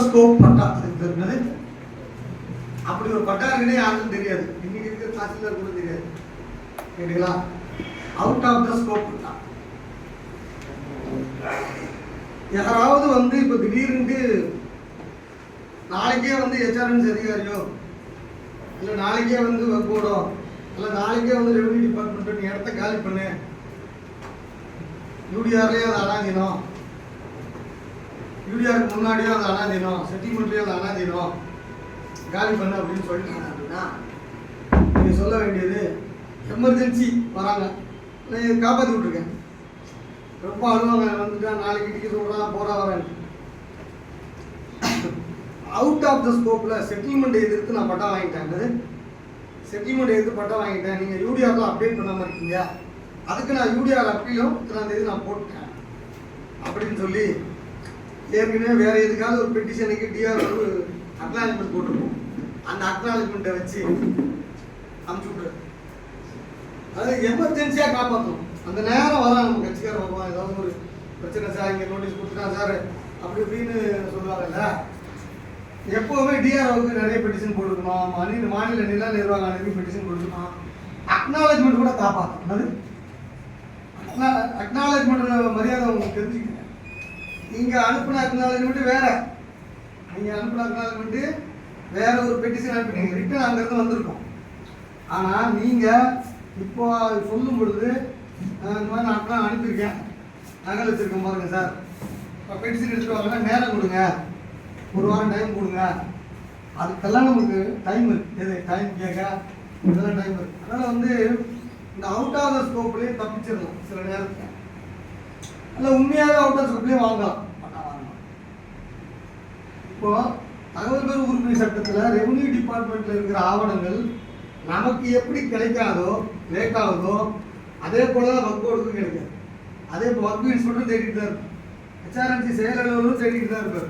Scope பட்டா இருந்தது. அப்படி ஒரு பட்டா இருக்குன்னே யாருக்கும் தெரியாது. இன்னைக்கு இருக்கிற தாசில்தார் கூட தெரியாது. கேட்டீங்களா? அவுட் ஆஃப் த ஸ்கோப் பட்டா. யாராவது வந்து இப்ப திடீர்னு நாளைக்கே வந்து ஹெச்ஆர்என்சி அதிகாரியோ இல்லை நாளைக்கே வந்து வர்க்கோடோ இல்லை நாளைக்கே வந்து ரெவன்யூ டிபார்ட்மெண்ட் நீ இடத்த காலி பண்ணு, யூடிஆர்லேயே அது அனாதீனம், யூடிஆருக்கு முன்னாடியும் அது அனாதீனம், செட்டில்மெண்ட்லேயும் அது அனாதீனம், காலி பண்ணு அப்படின்னு சொல்லிட்டாங்க அப்படின்னா நீங்கள் சொல்ல வேண்டியது எமர்ஜென்சி வராங்க, நான் காப்பாற்றி விட்ருக்கேன், ரொம்ப அழுவாங்க, வந்துட்டா நாளைக்கு டிக்கெட் சொல்கிறான் போகிறா வரேன். அவுட் ஆஃப் த ஸ்கோப்பில் செட்டில்மெண்ட் எதிர்த்து நான் பட்டா வாங்கிட்டேன், செட்டில்மெண்ட் எதிர்த்து பட்டா வாங்கிட்டேன், நீங்கள் யூடிஆரில் அப்டேட் பண்ணாமல் இருக்கீங்க, அதுக்கு நான் யூடிஆர் அப்பீலும் இத்தனாம் தேதி நான் போட்டேன் அப்படின்னு சொல்லி ஏற்கனவே வேறு எதுக்காவது ஒரு பெட்டிஷனுக்கு டிஆர் ஒரு அக்னாலஜ்மெண்ட் போட்டிருப்போம், அந்த அக்னாலஜ்மெண்ட்டை வச்சு அமுச்சு விட்றது. அதாவது எமர்ஜென்சியாக காப்பாற்றணும். அந்த நேரம் வரான் நம்ம கட்சிக்கார வருவான், ஏதாவது ஒரு பிரச்சனை சார் இங்கே நோட்டீஸ் கொடுத்துட்டான் சார் அப்படி இப்படின்னு சொல்லுவாங்கல்ல. எப்போவுமே டிஆர்ஓவுக்கு நிறைய பெட்டிஷன் போட்டுக்கணும், மாநில நில நிர்வாக ஆணையத்துக்கு பெட்டிஷன் கொடுக்கணும், அக்னாலஜ்மெண்ட் கூட காப்பாற்றணும். அக்னாலஜ்மெண்ட் மரியாதை உங்களுக்கு தெரிஞ்சுக்கங்க. நீங்கள் அனுப்பின அக்னாலஜ்மெண்ட்டு வேற, நீங்கள் அனுப்பின அக்னாலஜ்மெண்ட்டு வேற ஒரு பெட்டிஷன் அனுப்பிட்டீங்க, ரிட்டன் அங்கேருந்து வந்திருக்கும். ஆனால் நீங்கள் இப்போ சொல்லும் பொழுது இந்த மாதிரி நான் அக்கா அனுப்பியிருக்கேன், நகல் வச்சுருக்கேன் பாருங்க சார், இப்போ பெட்டிஷன் எடுத்துகிட்டு வாங்கன்னா நேரம் கொடுங்க, ஒரு வாரம் டைம் கொடுங்க, அதுக்கெல்லாம் நமக்கு டைம் இருக்குது. எது டைம் கேட்க இதெல்லாம் டைம் இருக்குது. அதனால் வந்து இந்த அவுட் ஆஃப் த ஸ்கோப்லேயே தப்பிச்சிடலாம் சில நேரத்தில். அதில் உண்மையாகவே அவுட் ஆஃப் ஸ்கோப்லேயே வாங்கலாம், வாங்கலாம். இப்போது தகவல் பெறும் உரிமை சட்டத்தில் ரெவன்யூ டிபார்ட்மெண்ட்டில் இருக்கிற ஆவணங்கள் நமக்கு எப்படி கிடைக்காதோ லேட் ஆகுதோ அதே போல தான் வர்க்கோடுக்கும் கிடைக்காது. அதே இப்போ வர்க் இன்ஸ்பெக்டரும் தேடிட்டு தான் இருக்கும், ஹெச்ஆர்என்சி செயலாளரும் தேடிட்டு தான் இருப்பார்.